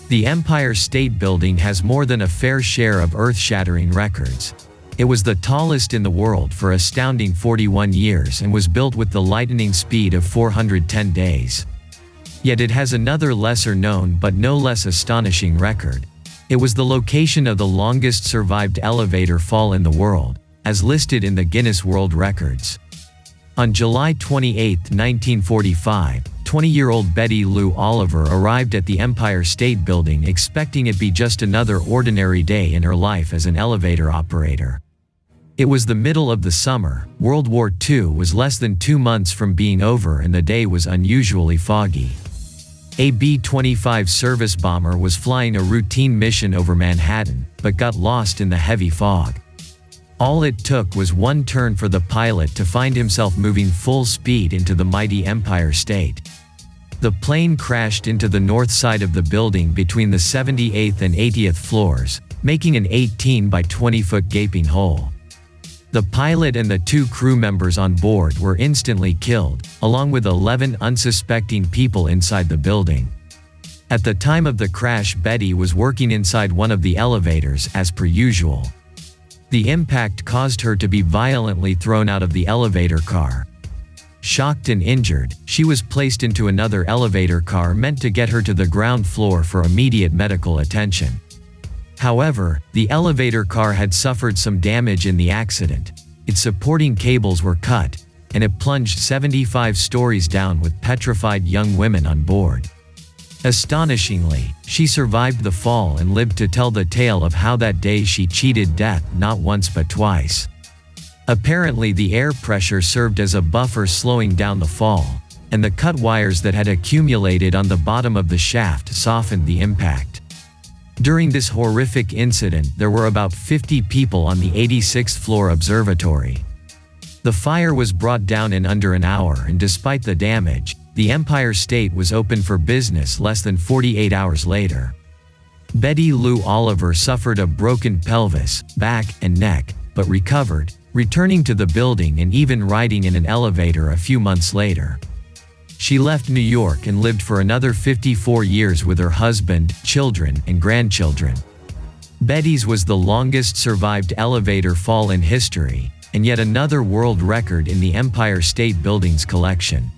The Empire State Building has more than a fair share of earth-shattering records. It was the tallest in the world for astounding 41 years and was built with the lightning speed of 410 days. Yet it has another lesser-known but no less astonishing record. It was the location of the longest survived elevator fall in the world, as listed in the Guinness World Records. On July 28, 1945, 20-year-old Betty Lou Oliver arrived at the Empire State Building expecting it be just another ordinary day in her life as an elevator operator. It was the middle of the summer, World War II was less than 2 months from being over, and the day was unusually foggy. A B-25 service bomber was flying a routine mission over Manhattan, but got lost in the heavy fog. All it took was one turn for the pilot to find himself moving full speed into the mighty Empire State. The plane crashed into the north side of the building between the 78th and 80th floors, making an 18 by 20-foot gaping hole. The pilot and the 2 crew members on board were instantly killed, along with 11 unsuspecting people inside the building. At the time of the crash, Betty was working inside one of the elevators as per usual. The impact caused her to be violently thrown out of the elevator car. Shocked and injured, she was placed into another elevator car meant to get her to the ground floor for immediate medical attention. However, the elevator car had suffered some damage in the accident. Its supporting cables were cut, and it plunged 75 stories down with petrified young women on board. Astonishingly, she survived the fall and lived to tell the tale of how that day she cheated death not once but twice. Apparently, the air pressure served as a buffer slowing down the fall, and the cut wires that had accumulated on the bottom of the shaft softened the impact. During this horrific incident, there were about 50 people on the 86th floor observatory. The fire was brought down in under an hour, and despite the damage, the Empire State was open for business less than 48 hours later. Betty Lou Oliver suffered a broken pelvis, back, and neck, but recovered, returning to the building and even riding in an elevator a few months later. She left New York and lived for another 54 years with her husband, children, and grandchildren. Betty's was the longest survived elevator fall in history, and yet another world record in the Empire State Building's collection.